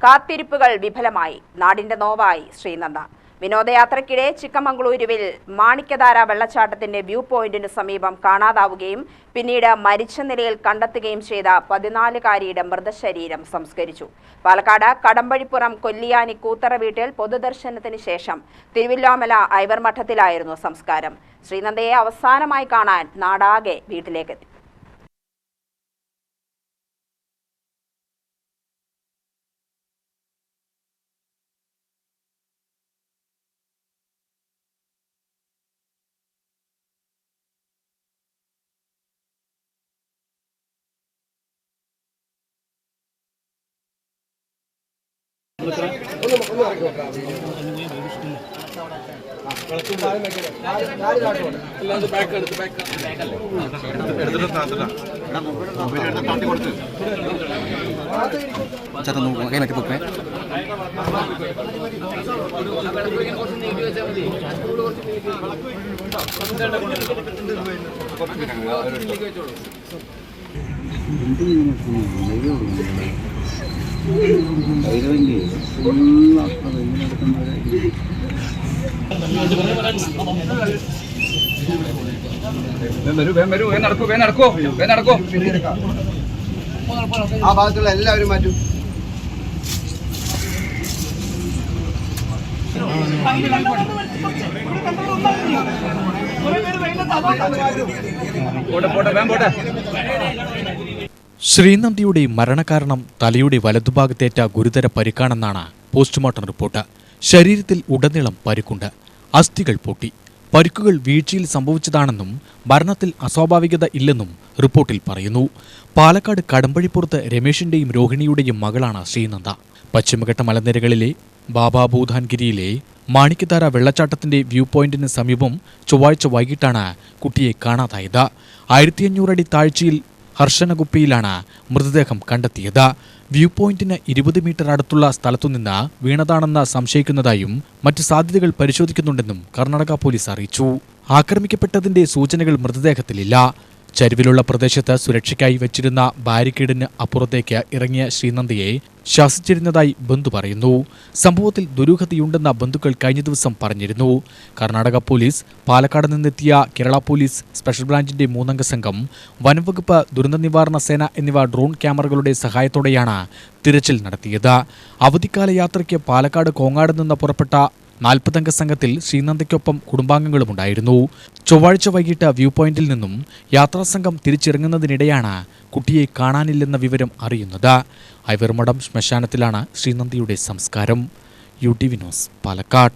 കാത്തിരിപ്പുകൾ വിഫലമായി. നാടിന്റെ നോവായി ശ്രീനന്ദ. വിനോദയാത്രയ്ക്കിടെ ചിക്കമംഗളൂരുവിൽ മാണിക്യധാര വെള്ളച്ചാട്ടത്തിന്റെ വ്യൂ പോയിന്റിന് സമീപം കാണാതാവുകയും പിന്നീട് മരിച്ച നിലയിൽ കണ്ടെത്തുകയും ചെയ്ത 14-കാരിയുടെ മൃതശരീരം സംസ്കരിച്ചു. പാലക്കാട് കടമ്പഴിപ്പുറം കൊല്ലിയാനി കൂത്തറ വീട്ടിൽ പൊതുദർശനത്തിന് ശേഷം തിരുവില്ലോമല ഐവർ മഠത്തിലായിരുന്നു സംസ്കാരം. ശ്രീനന്ദയെ അവസാനമായി കാണാൻ നാടാകെ വീട്ടിലേക്കെത്തി. ആ ഭാഗത്തുള്ള എല്ലാവരും മാറ്റും. ശ്രീനന്ദയുടെ മരണകാരണം തലയുടെ വലതുഭാഗത്തേറ്റ ഗുരുതര പരിക്കാണെന്നാണ് പോസ്റ്റ്മോർട്ടം റിപ്പോർട്ട്. ശരീരത്തിൽ ഉടനീളം പരിക്കുണ്ട്. അസ്ഥികൾ പൊട്ടി. പരിക്കുകൾ വീഴ്ചയിൽ സംഭവിച്ചതാണെന്നും മരണത്തിൽ അസ്വാഭാവികത ഇല്ലെന്നും റിപ്പോർട്ടിൽ പറയുന്നു. പാലക്കാട് കടമ്പഴിപ്പുറത്ത് രമേശിന്റെയും രോഹിണിയുടെയും മകളാണ് ശ്രീനന്ദ. പശ്ചിമഘട്ട മലനിരകളിലെ ബാബാബൂധാൻഗിരിയിലെ മാണിക്യധാര വെള്ളച്ചാട്ടത്തിന്റെ വ്യൂ പോയിന്റിന് സമീപം ചൊവ്വാഴ്ച വൈകിട്ടാണ് കുട്ടിയെ കാണാതായത്. 1500 അടി താഴ്ചയിൽ ഹർഷനഗുപ്പയിലാണ് മൃതദേഹം കണ്ടെത്തിയത്. വ്യൂ പോയിന്റിന് 20 മീറ്റർ അടുത്തുള്ള സ്ഥലത്തുനിന്ന് വീണതാണെന്ന് സംശയിക്കുന്നതായും മറ്റ് സാധ്യതകൾ പരിശോധിക്കുന്നുണ്ടെന്നും കർണാടക പോലീസ് അറിയിച്ചു. ആക്രമിക്കപ്പെട്ടതിന്റെ സൂചനകൾ മൃതദേഹത്തിലില്ല. ചരിവിലുള്ള പ്രദേശത്ത് സുരക്ഷയ്ക്കായി വെച്ചിരുന്ന ബാരിക്കേഡിന് അപ്പുറത്തേക്ക് ഇറങ്ങിയ ശ്രീനന്ദയെ ശാസിച്ചിരുന്നതായി ബന്ധു പറയുന്നു. സംഭവത്തിൽ ദുരൂഹതയുണ്ടെന്ന ബന്ധുക്കൾ കഴിഞ്ഞ ദിവസം പറഞ്ഞിരുന്നു. കർണാടക പോലീസ്, പാലക്കാട് നിന്നെത്തിയ കേരള പോലീസ് സ്പെഷ്യൽ ബ്രാഞ്ചിന്റെ 3-അംഗ സംഘം, വനംവകുപ്പ്, ദുരന്ത നിവാരണ സേന എന്നിവ ഡ്രോൺ ക്യാമറകളുടെ സഹായത്തോടെയാണ് തിരച്ചിൽ നടത്തിയത്. അവധിക്കാല യാത്രയ്ക്ക് പാലക്കാട് കോങ്ങാട് നിന്ന് പുറപ്പെട്ട 40-അംഗ സംഘത്തിൽ ശ്രീനന്ദയ്ക്കൊപ്പം കുടുംബാംഗങ്ങളുമുണ്ടായിരുന്നു. ചൊവ്വാഴ്ച വൈകിട്ട് വ്യൂ പോയിന്റിൽ നിന്നും യാത്രാസംഘം തിരിച്ചിറങ്ങുന്നതിനിടെയാണ് കുട്ടിയെ കാണാനില്ലെന്ന വിവരം അറിയുന്നത്. ഐവർമഠം ശ്മശാനത്തിലാണ് ശ്രീനന്ദയുടെ സംസ്കാരം. UTV news, Palakkad.